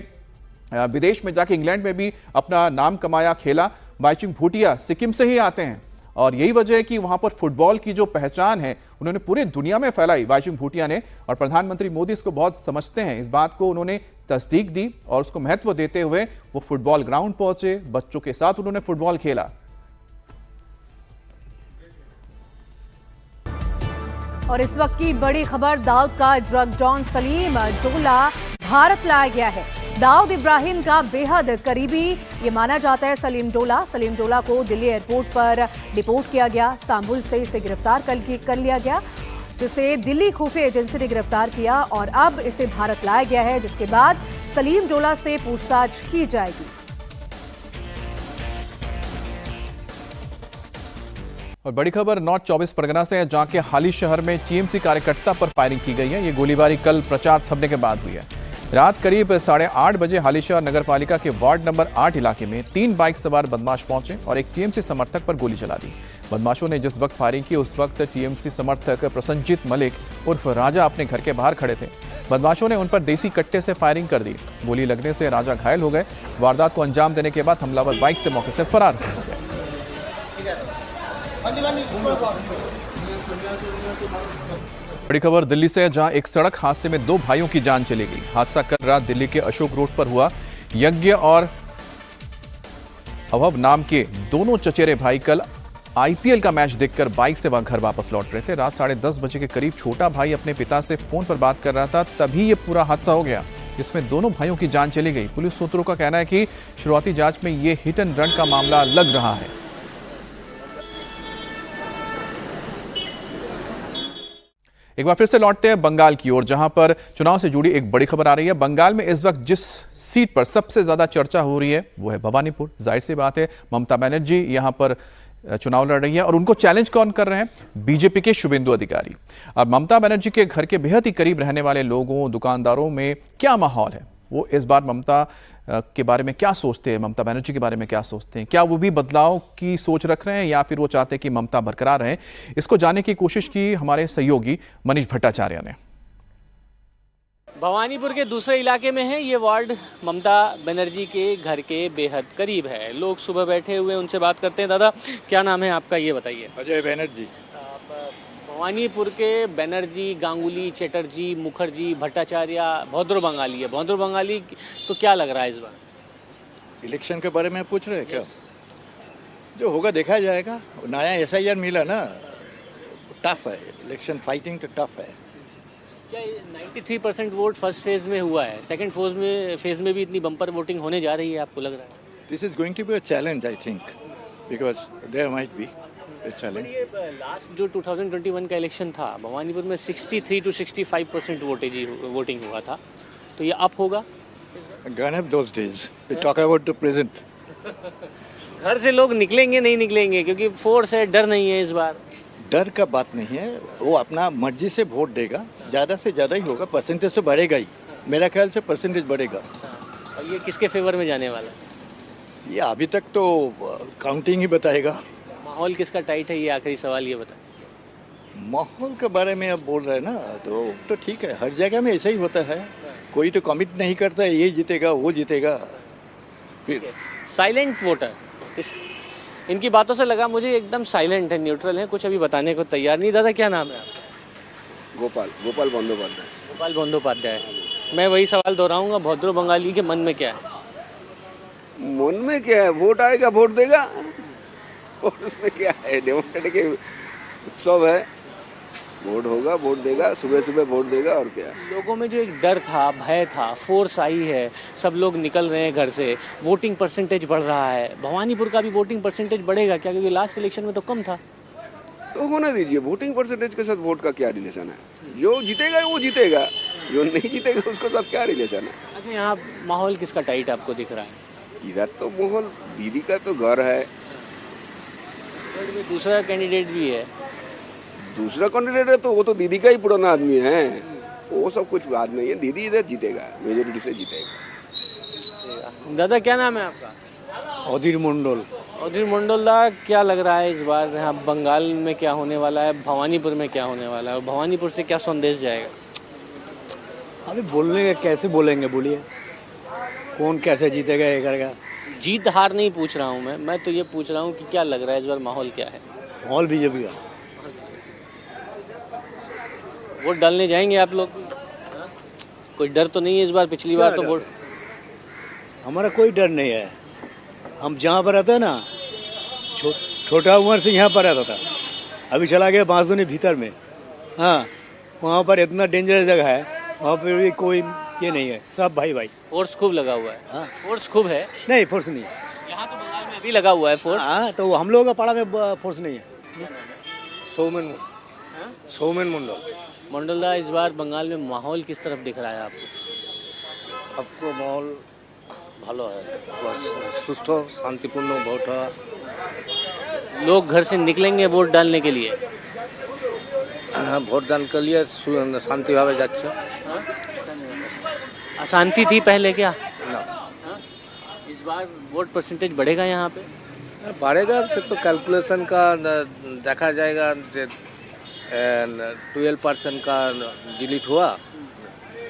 विदेश में जाके इंग्लैंड में भी अपना नाम कमाया, खेला। बाईचुंग भूटिया सिक्किम से ही आते हैं, और यही वजह है कि वहां पर फुटबॉल की जो पहचान है उन्होंने पूरी दुनिया में फैलाई, बाईचुंग भूटिया ने। और प्रधानमंत्री मोदी इसको बहुत समझते हैं, इस बात को उन्होंने तस्दीक दी और उसको महत्व देते हुए वो फुटबॉल ग्राउंड पहुंचे, बच्चों के साथ उन्होंने फुटबॉल खेला। और इस वक्त की बड़ी खबर, दाऊद का ड्रग डॉन सलीम डोला भारत लाया गया है। दाऊद इब्राहिम का बेहद करीबी ये माना जाता है सलीम डोला को दिल्ली एयरपोर्ट पर डिपोर्ट किया गया। इस्तांबुल से इसे गिरफ्तार कर लिया गया, जिसे दिल्ली खुफिया एजेंसी ने गिरफ्तार किया और अब इसे भारत लाया गया है, जिसके बाद सलीम डोला से पूछताछ की जाएगी। और बड़ी खबर नॉर्थ 24 परगना से है, जहां के हाली शहर में टीएमसी कार्यकर्ता पर फायरिंग की गई है। ये गोलीबारी कल प्रचार थमने के बाद हुई है। रात करीब 8:30 बजे हालीशहर नगरपालिका के वार्ड नंबर 8 इलाके में 3 बाइक सवार बदमाश पहुंचे और एक टीएमसी समर्थक पर गोली चला दी। बदमाशों ने जिस वक्त फायरिंग की उस वक्त टीएमसी समर्थक प्रसन्नजीत मलिक उर्फ राजा अपने घर के बाहर खड़े थे। बदमाशों ने उन पर देसी कट्टे से फायरिंग कर दी। गोली लगने से राजा घायल हो गए। वारदात को अंजाम देने के बाद हमलावर बाइक से मौके से फरार हो गए। बड़ी खबर दिल्ली से, जहां एक सड़क हादसे में 2 भाइयों की जान चली गई। हादसा कल रात दिल्ली के अशोक रोड पर हुआ। यज्ञ और अभव नाम के दोनों चचेरे भाई कल आईपीएल का मैच देखकर बाइक से घर वापस लौट रहे थे। रात 10:30 बजे के करीब छोटा भाई अपने पिता से फोन पर बात कर रहा था, तभी यह पूरा हादसा हो गया, जिसमें दोनों भाइयों की जान चली गई। पुलिस सूत्रों का कहना है कि शुरुआती जांच में यह हिट एंड रन का मामला लग रहा है। एक बार फिर से लौटते हैं बंगाल की ओर, जहां पर चुनाव से जुड़ी एक बड़ी खबर आ रही है। बंगाल में इस वक्त जिस सीट पर सबसे ज्यादा चर्चा हो रही है वो है भवानीपुर। जाहिर सी बात है, ममता बनर्जी यहां पर चुनाव लड़ रही है और उनको चैलेंज कौन कर रहे हैं? बीजेपी के शुभेंदु अधिकारी। अब ममता बनर्जी के घर के बेहद ही करीब रहने वाले लोगों, दुकानदारों में क्या माहौल है? वो इस बार ममता के बारे में क्या सोचते हैं, ममता बनर्जी के बारे में क्या सोचते हैं? क्या वो भी बदलाव की सोच रख रहे हैं या फिर वो चाहते हैं कि ममता बरकरार रहे? इसको जानने की कोशिश की हमारे सहयोगी मनीष भट्टाचार्य ने। भवानीपुर के दूसरे इलाके में है ये वार्ड, ममता बनर्जी के घर के बेहद करीब है। लोग सुबह बैठे हुए, उनसे बात करते हैं। दादा, क्या नाम है आपका, ये बताइए। अजय बनर्जी। भवानीपुर के बनर्जी, गांगुली, चटर्जी, मुखर्जी, भट्टाचार्य, भौद्रो बंगाली है। भौद्रो बंगाली को क्या लग रहा है इस बार? इलेक्शन के बारे में पूछ रहे हैं क्या? जो होगा देखा जाएगा। नया SIR मिला ना, टफ है इलेक्शन, फाइटिंग तो टफ है। क्या 93% वोट फर्स्ट फेज में हुआ है, सेकंड फेज में भी इतनी बम्पर वोटिंग होने जा रही है, आपको लग रहा है? This is going to be a challenge I think, because there might be a challenge. ये लास्ट जो 2021 का इलेक्शन था, भवानीपुर में 63 to 65% वोटिंग हुआ था, तो ये अप होगा? Gone have those days. We talk about the present. घर से लोग निकलेंगे नहीं निकलेंगे, क्योंकि फोर्स है, डर नहीं है इस बार? डर का बात नहीं है, वो अपना मर्जी से वोट देगा, ज़्यादा से ज़्यादा ही होगा, परसेंटेज तो बढ़ेगा ही, मेरा ख्याल से परसेंटेज बढ़ेगा। और ये किसके फेवर में जाने वाला है? ये अभी तक तो काउंटिंग ही बताएगा। माहौल किसका टाइट है, ये आखिरी सवाल ये बताएं। माहौल के बारे में अब बोल रहे हैं ना, तो ठीक है, हर जगह में ऐसा ही होता है, कोई तो कमिट नहीं करता है ये जीतेगा वो जीतेगा। फिर साइलेंट वोटर, इनकी बातों से लगा मुझे एकदम साइलेंट है, न्यूट्रल है, कुछ अभी बताने को तैयार नहीं। दादा, क्या नाम है आपका? गोपाल बंदोपाध्याय। गोपाल बंदोपाध्याय। मैं वही सवाल दोहराऊंगा, भौद्रो बंगाली के मन में क्या है? मन में क्या है? वोट आएगा, वोट देगा, और उसमें क्या है, डेमोक्रेटिक उत्सव है, वोट होगा, वोट देगा, सुबह सुबह वोट देगा, और क्या। लोगों में जो एक डर था, भय था, फोर्स आई है, सब लोग निकल रहे हैं घर से, वोटिंग परसेंटेज बढ़ रहा है। भवानीपुर का भी वोटिंग परसेंटेज बढ़ेगा क्या, क्योंकि लास्ट इलेक्शन में तो कम था? तो होने दीजिए, वोटिंग परसेंटेज के साथ वोट का क्या रिलेशन है? जो जीतेगा वो जीतेगा, जो नहीं जीतेगा उसके साथ क्या रिलेशन है? अच्छा, यहाँ माहौल किसका टाइट आपको दिख रहा है? इधर तो माहौल दीदी का तो घर है, दूसरा कैंडिडेट भी है। दूसरा कैंडिडेट है तो वो तो दीदी का ही पुराना आदमी है, वो सब कुछ बात नहीं है, दीदी इधर जीतेगा, मेजोरिटी से जीतेगा। दादा, क्या नाम है आपका? अधीर मंडल। अधीर मंडल दा, क्या लग रहा है इस बार यहाँ बंगाल में क्या होने वाला है, भवानीपुर में क्या होने वाला है, और भवानीपुर से क्या संदेश जाएगा? अभी बोलने का कैसे बोलेंगे, बोलिए, कौन कैसे जीतेगा, ये करेगा? जीत हार नहीं पूछ रहा हूँ मैं तो ये पूछ रहा हूँ कि क्या लग रहा है इस बार माहौल क्या है? माहौल बीजेपी का। वोट डालने जाएंगे आप लोग? कोई डर तो नहीं है इस बार? पिछली बार तो वोट, हमारा कोई डर नहीं है, हम जहाँ पर रहते हैं ना, छोटा उम्र से यहाँ पर रहता था, अभी चला गया बांसुनी भीतर में। हाँ, वहाँ पर इतना डेंजरस जगह है, वहाँ पर भी कोई ये नहीं है, सब भाई भाई। फोर्स खूब लगा हुआ है। हाँ? फोर्स खूब है। नहीं, फोर्स नहीं है। यहाँ तो बंगाल में अभी लगा हुआ है फोर्स। हाँ, तो हम लोगों का पाड़ा में फोर्स नहीं है। सौमेन मंडल। मंडलदा, इस बार बंगाल में माहौल किस तरफ दिख रहा है आपको? आपको माहौल ভালো है, सुष्ठ शांतिपूर्ण वोट है। लोग घर से निकलेंगे वोट डालने के लिए? ভোট দান के लिए শান্তিভাবে যাচ্ছে। अशांति थी पहले क्या? ना। इस बार वोट परसेंटेज बढ़ेगा यहाँ पे? बढ़ेगा से तो कैलकुलेशन का देखा जाएगा। 12% का डिलीट हुआ,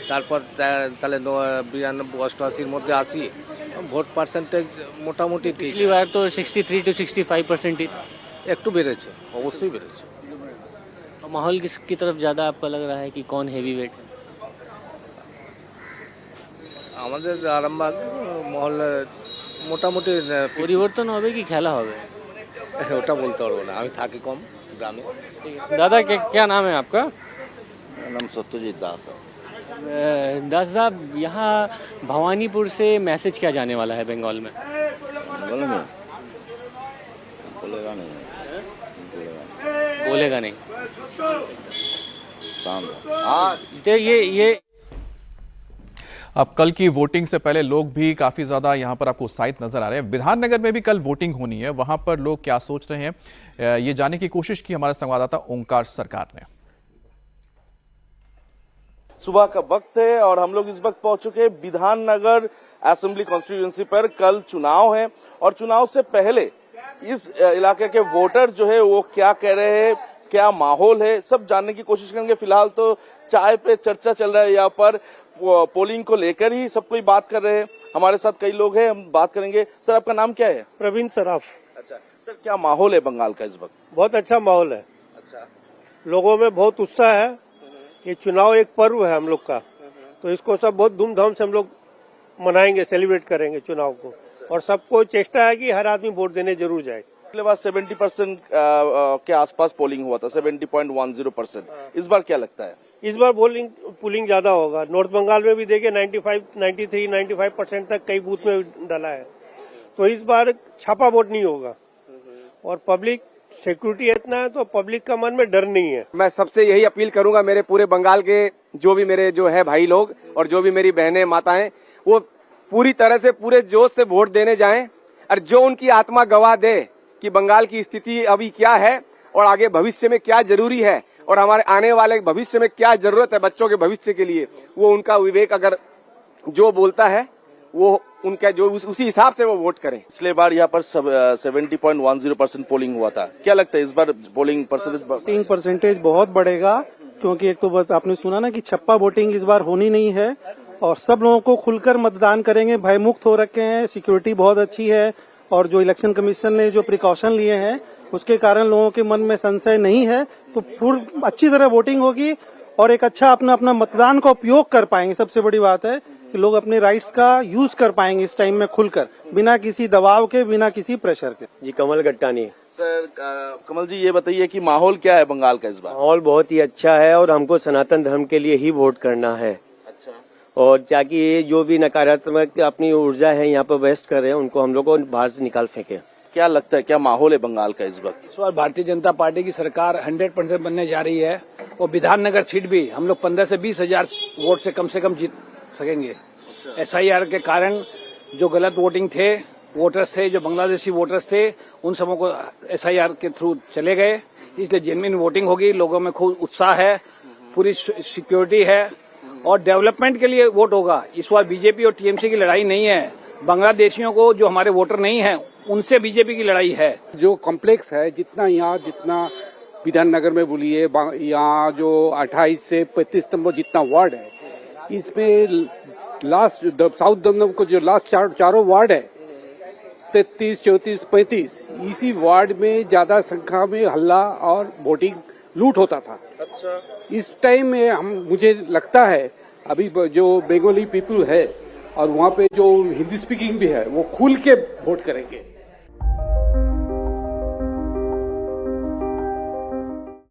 তারপর তাহলে 92-88 মধ্যে আসি, ভোট পার্সেন্টেজ মোটামুটি ঠিক। पिछली बार तो 63 to 65% ही একটু বেড়েছে, অবশ্যই বেড়েছে। तो माहौल किसकी तरफ ज़्यादा आपको लग रहा है कि कौन हैवी वेट है? আমাদের আরামবাগ মহল্লা মোটামুটি পরিবর্তন হবে কি খেলা হবে? ওটা বলতে পারবো না, আমি থাকি কম গ্রামে। दादा क्या नाम है आपका? नाम सत्यजीत दास है। दास साहब, यहाँ भवानीपुर से मैसेज क्या जाने वाला है बंगाल में? बोलेगा नहीं। तो ये अब कल की वोटिंग से पहले लोग भी काफी ज्यादा यहां पर आपको उत्साहित नजर आ रहे हैं। विधाननगर में भी कल वोटिंग होनी है, वहां पर लोग क्या सोच रहे हैं ये जानने की कोशिश की हमारे संवाददाता ओंकार सरकार ने। सुबह का वक्त है और हम लोग इस वक्त पहुंच चुके हैं विधाननगर असेंबली कॉन्स्टिट्यूएंसी पर। कल चुनाव है और चुनाव से पहले इस इलाके के वोटर जो है वो क्या कह रहे हैं, क्या माहौल है, सब जानने की कोशिश करेंगे। फिलहाल तो चाय पे चर्चा चल रहा है, यहाँ पर पोलिंग को लेकर ही सब कोई बात कर रहे हैं। हमारे साथ कई लोग हैं, हम बात करेंगे। सर, आपका नाम क्या है? प्रवीण सराफ। अच्छा सर, क्या माहौल है बंगाल का इस वक्त? बहुत अच्छा माहौल है। अच्छा, लोगों में बहुत उत्साह है। ये चुनाव एक पर्व है हम लोग का, तो इसको सब बहुत धूमधाम से हम लोग मनाएंगे, सेलिब्रेट करेंगे चुनाव को। और सबको चेष्टा है कि हर आदमी वोट देने जरूर जाए। पिछले बार 70% के आसपास पोलिंग हुआ था, 70.10%। इस बार क्या लगता है? इस बार पोलिंग ज्यादा होगा। नॉर्थ बंगाल में भी देखिए 93-95% तक कई बूथ में डाला है। तो इस बार छापा वोट नहीं होगा और पब्लिक सिक्योरिटी इतना है तो पब्लिक का मन में डर नहीं है। मैं सबसे यही अपील करूंगा, मेरे पूरे बंगाल के जो भी मेरे जो है भाई लोग और जो भी मेरी बहनें माताएं, वो पूरी तरह से पूरे जोश से वोट देने जाएं और जो उनकी आत्मा गवाह दे कि बंगाल की स्थिति अभी क्या है और आगे भविष्य में क्या जरूरी है और हमारे आने वाले भविष्य में क्या जरूरत है बच्चों के भविष्य के लिए, वो उनका विवेक अगर जो बोलता है वो उनका जो उसी हिसाब से वो वोट करें। पिछले बार यहाँ पर 70.10% पोलिंग हुआ था, क्या लगता है इस बार पोलिंग परसेंटेज बहुत बढ़ेगा? क्योंकि एक तो बस आपने सुना ना कि छप्पा वोटिंग इस बार होनी नहीं है और सब लोगों को खुलकर मतदान करेंगे, भयमुक्त हो रखे हैं, सिक्योरिटी बहुत अच्छी है और जो इलेक्शन कमीशन ने जो प्रिकॉशन लिए हैं उसके कारण लोगों के मन में संशय नहीं है। तो पूरी अच्छी तरह वोटिंग होगी और एक अच्छा अपना मतदान का उपयोग कर पाएंगे। सबसे बड़ी बात है कि लोग अपने राइट्स का यूज कर पाएंगे इस टाइम में खुलकर, बिना किसी दबाव के, बिना किसी प्रेशर के। जी, कमल गट्टानी। सर, कमल जी, ये बताइए कि माहौल क्या है बंगाल का इस बार? माहौल बहुत ही अच्छा है और हमको सनातन धर्म के लिए ही वोट करना है। अच्छा, और ताकि ये जो भी नकारात्मक अपनी ऊर्जा है यहाँ पर वेस्ट कर रहे हैं उनको हम लोग को बाहर से निकाल फेंके। क्या लगता है, क्या माहौल है बंगाल का इस वक्त? इस बार भारतीय जनता पार्टी की सरकार 100% बनने जा रही है और विधाननगर सीट भी हम लोग 15 से 20 हजार वोट से कम जीत सकेंगे। SIR के कारण जो गलत वोटिंग थे, वोटर्स थे, जो बांग्लादेशी वोटर्स थे, उन सबों को SIR के थ्रू चले गए, इसलिए जेन्युइन वोटिंग होगी। लोगों में खूब उत्साह है, पूरी सिक्योरिटी है और डेवलपमेंट के लिए वोट होगा। इस बार बीजेपी और TMC की लड़ाई नहीं है, बांग्लादेशियों को जो हमारे वोटर नहीं है उनसे बीजेपी की लड़ाई है। जो कॉम्प्लेक्स है, जितना विधाननगर में बोलिए, यहाँ जो 28 से 35 नंबर जितना वार्ड है, इसमें लास्ट साउथ दमदम को जो लास्ट चारों वार्ड है 33, 34, 35, इसी वार्ड में ज्यादा संख्या में हल्ला और वोटिंग लूट होता था। अच्छा, इस टाइम में मुझे लगता है अभी जो बंगाली पीपल है और वहाँ पे जो हिंदी स्पीकिंग भी है वो खुल के वोट करेंगे।